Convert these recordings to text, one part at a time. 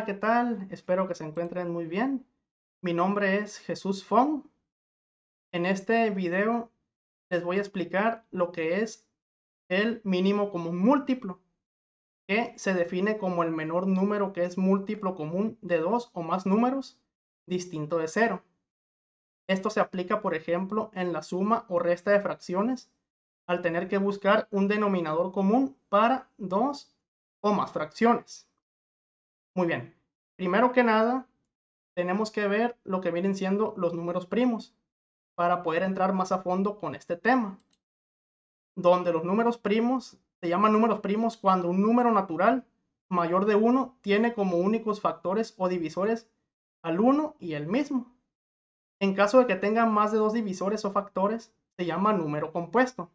Hola, ¿qué tal? Espero que se encuentren muy bien. Mi nombre es Jesús Fong. En este video les voy a explicar lo que es el mínimo común múltiplo, que se define como el menor número que es múltiplo común de dos o más números distinto de cero. Esto se aplica, por ejemplo, en la suma o resta de fracciones, al tener que buscar un denominador común para dos o más fracciones. Muy bien. Primero que nada, tenemos que ver lo que vienen siendo los números primos para poder entrar más a fondo con este tema, donde los números primos se llaman números primos cuando un número natural mayor de 1 tiene como únicos factores o divisores al 1 y el mismo. En caso de que tengan más de dos divisores o factores, se llama número compuesto.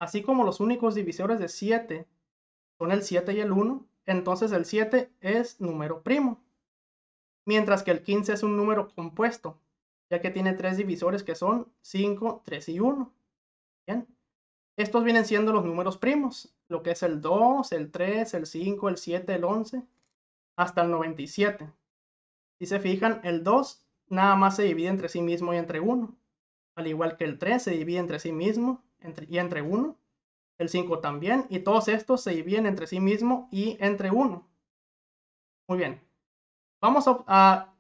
Así como los únicos divisores de 7 son el 7 y el 1, entonces el 7 es número primo. Mientras que el 15 es un número compuesto, ya que tiene tres divisores que son 5, 3 y 1. Bien. Estos vienen siendo los números primos, lo que es el 2, el 3, el 5, el 7, el 11, hasta el 97. Si se fijan, el 2 nada más se divide entre sí mismo y entre 1, al igual que el 3 se divide entre sí mismo y entre 1, el 5 también, y todos estos se dividen entre sí mismo y entre 1. Muy bien. Vamos a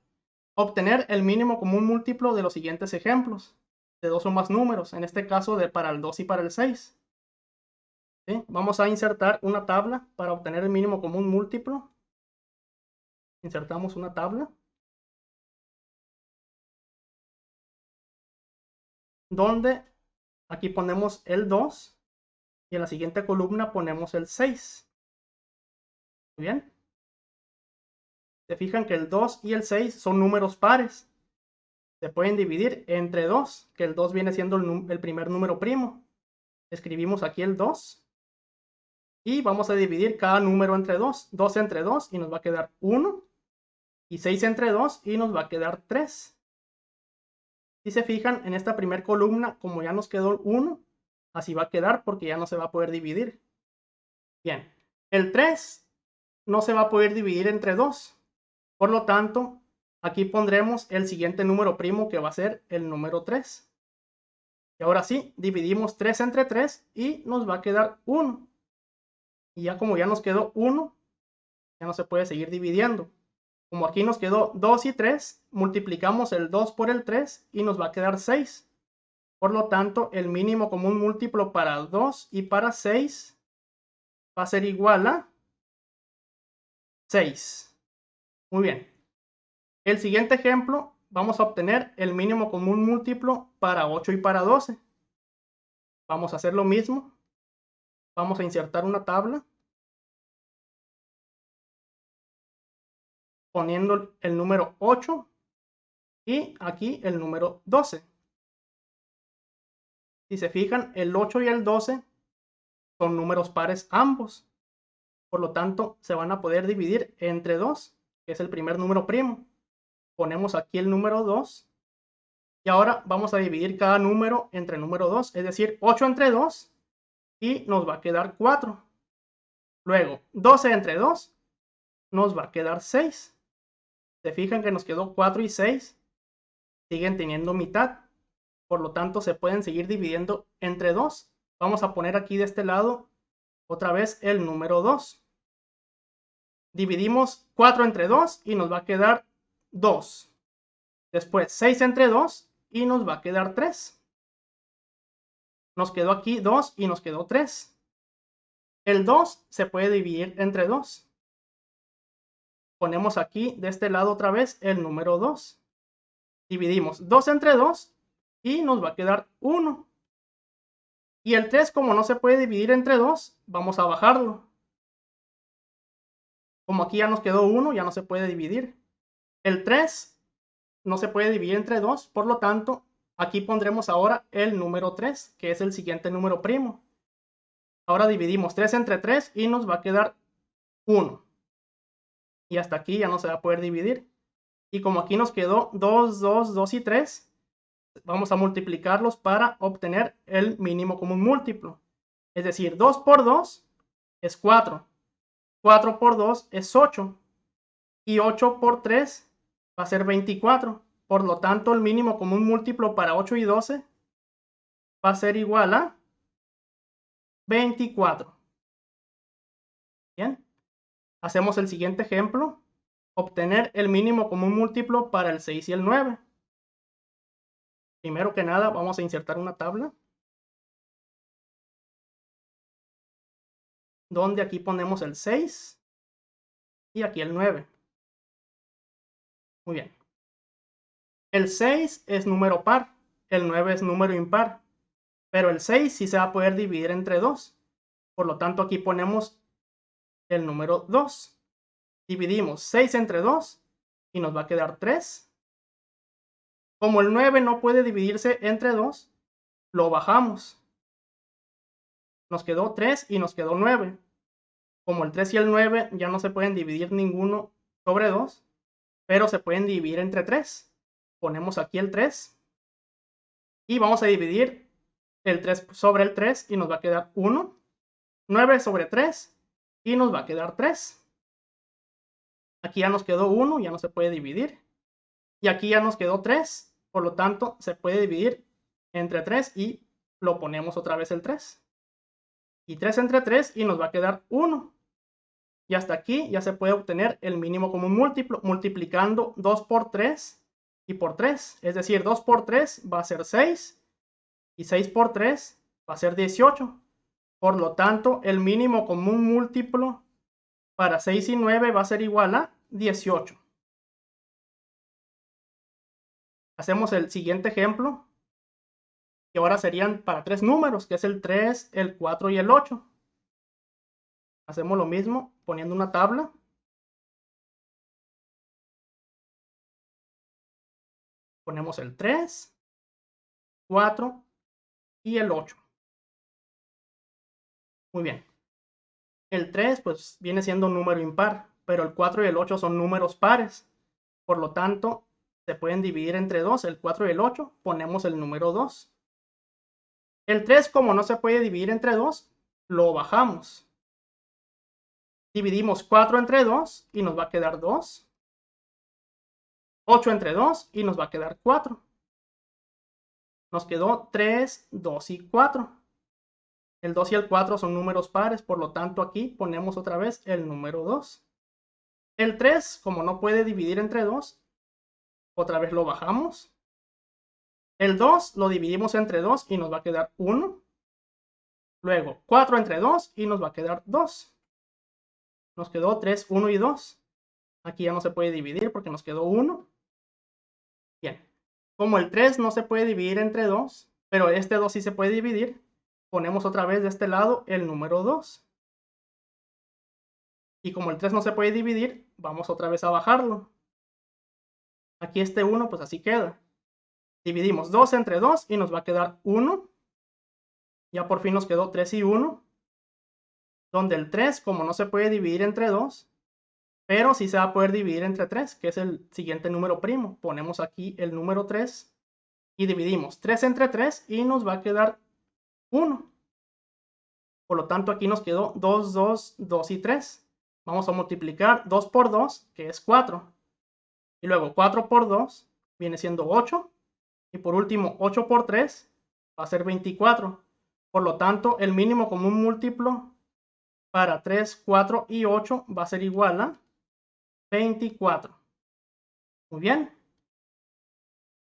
obtener el mínimo común múltiplo de los siguientes ejemplos, de dos o más números, en este caso para el 2 y para el 6. ¿Sí? Vamos a insertar una tabla para obtener el mínimo común múltiplo. Insertamos una tabla donde aquí ponemos el 2 y en la siguiente columna ponemos el 6. Muy bien. Se fijan que el 2 y el 6 son números pares. Se pueden dividir entre 2, que el 2 viene siendo el primer número primo. Escribimos aquí el 2. Y vamos a dividir cada número entre 2. 2 entre 2 y nos va a quedar 1. Y 6 entre 2 y nos va a quedar 3. Si se fijan, en esta primera columna, como ya nos quedó 1, así va a quedar porque ya no se va a poder dividir. Bien, el 3 no se va a poder dividir entre 2. Por lo tanto, aquí pondremos el siguiente número primo que va a ser el número 3. Y ahora sí, dividimos 3 entre 3 y nos va a quedar 1. Y ya como ya nos quedó 1, ya no se puede seguir dividiendo. Como aquí nos quedó 2 y 3, multiplicamos el 2 por el 3 y nos va a quedar 6. Por lo tanto, el mínimo común múltiplo para 2 y para 6 va a ser igual a 6. Muy bien. El siguiente ejemplo, vamos a obtener el mínimo común múltiplo para 8 y para 12. Vamos a hacer lo mismo. Vamos a insertar una tabla poniendo el número 8 y aquí el número 12. Si se fijan, el 8 y el 12 son números pares ambos. Por lo tanto, se van a poder dividir entre 2, que es el primer número primo. Ponemos aquí el número 2. Y ahora vamos a dividir cada número entre número 2, es decir, 8 entre 2 y nos va a quedar 4. Luego, 12 entre 2 nos va a quedar 6. Se fijan que nos quedó 4 y 6. Siguen teniendo mitad. Por lo tanto, se pueden seguir dividiendo entre 2. Vamos a poner aquí de este lado otra vez el número 2. Dividimos 4 entre 2 y nos va a quedar 2. Después 6 entre 2 y nos va a quedar 3. Nos quedó aquí 2 y nos quedó 3. El 2 se puede dividir entre 2. Ponemos aquí de este lado otra vez el número 2. Dividimos 2 entre 2 y nos va a quedar 1. Y el 3, como no se puede dividir entre 2, vamos a bajarlo. Como aquí ya nos quedó 1, ya no se puede dividir. El 3 no se puede dividir entre 2, por lo tanto, aquí pondremos ahora el número 3, que es el siguiente número primo. Ahora dividimos 3 entre 3 y nos va a quedar 1. Y hasta aquí ya no se va a poder dividir. Y como aquí nos quedó 2, 2, 2 y 3, vamos a multiplicarlos para obtener el mínimo común múltiplo. Es decir, 2 por 2 es 4. 4 por 2 es 8. y 8 por 3 va a ser 24. Por lo tanto, el mínimo común múltiplo para 8 y 12 va a ser igual a 24. Bien. Hacemos el siguiente ejemplo. Obtener el mínimo común múltiplo para el 6 y el 9. Primero que nada, vamos a insertar una tabla, donde aquí ponemos el 6 y aquí el 9. Muy bien. El 6 es número par, el 9 es número impar, pero el 6 sí se va a poder dividir entre 2. Por lo tanto, aquí ponemos el número 2. Dividimos 6 entre 2 y nos va a quedar 3. Como el 9 no puede dividirse entre 2, lo bajamos. Nos quedó 3 y nos quedó 9. Como el 3 y el 9 ya no se pueden dividir ninguno sobre 2, pero se pueden dividir entre 3. Ponemos aquí el 3 y vamos a dividir el 3 sobre el 3 y nos va a quedar 1. 9 sobre 3 y nos va a quedar 3. Aquí ya nos quedó 1, ya no se puede dividir. Y aquí ya nos quedó 3, por lo tanto se puede dividir entre 3 y lo ponemos otra vez el 3. Y 3 entre 3 y nos va a quedar 1. Y hasta aquí ya se puede obtener el mínimo común múltiplo multiplicando 2 por 3 y por 3. Es decir, 2 por 3 va a ser 6 y 6 por 3 va a ser 18. Por lo tanto, el mínimo común múltiplo para 6 y 9 va a ser igual a 18. Hacemos el siguiente ejemplo, que ahora serían para 3 números, que es el 3, el 4 y el 8. Hacemos lo mismo poniendo una tabla. Ponemos el 3, 4 y el 8. Muy bien. El 3 pues viene siendo un número impar, pero el 4 y el 8 son números pares. Por lo tanto, se pueden dividir entre 2, el 4 y el 8. Ponemos el número 2. El 3, como no se puede dividir entre 2, lo bajamos. Dividimos 4 entre 2 y nos va a quedar 2. 8 entre 2 y nos va a quedar 4. Nos quedó 3, 2 y 4. El 2 y el 4 son números pares, por lo tanto aquí ponemos otra vez el número 2. El 3, como no puede dividir entre 2, otra vez lo bajamos. El 2 lo dividimos entre 2 y nos va a quedar 1. Luego 4 entre 2 y nos va a quedar 2. Nos quedó 3, 1 y 2. Aquí ya no se puede dividir porque nos quedó 1. Bien. Como el 3 no se puede dividir entre 2, pero este 2 sí se puede dividir, ponemos otra vez de este lado el número 2. Y como el 3 no se puede dividir, vamos otra vez a bajarlo. Aquí este 1 pues así queda. Dividimos 2 entre 2 y nos va a quedar 1. Ya por fin nos quedó 3 y 1. Donde el 3, como no se puede dividir entre 2, pero sí se va a poder dividir entre 3, que es el siguiente número primo. Ponemos aquí el número 3 y dividimos 3 entre 3 y nos va a quedar 1. Por lo tanto, aquí nos quedó 2, 2, 2 y 3. Vamos a multiplicar 2 por 2, que es 4. Y luego 4 por 2 viene siendo 8. Y por último, 8 por 3 va a ser 24. Por lo tanto, el mínimo común múltiplo para 3, 4 y 8 va a ser igual a 24. Muy bien.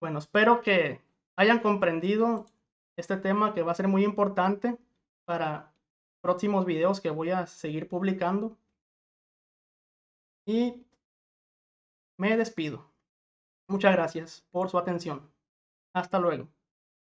Bueno, espero que hayan comprendido este tema que va a ser muy importante para próximos videos que voy a seguir publicando. Y me despido. Muchas gracias por su atención. Hasta luego.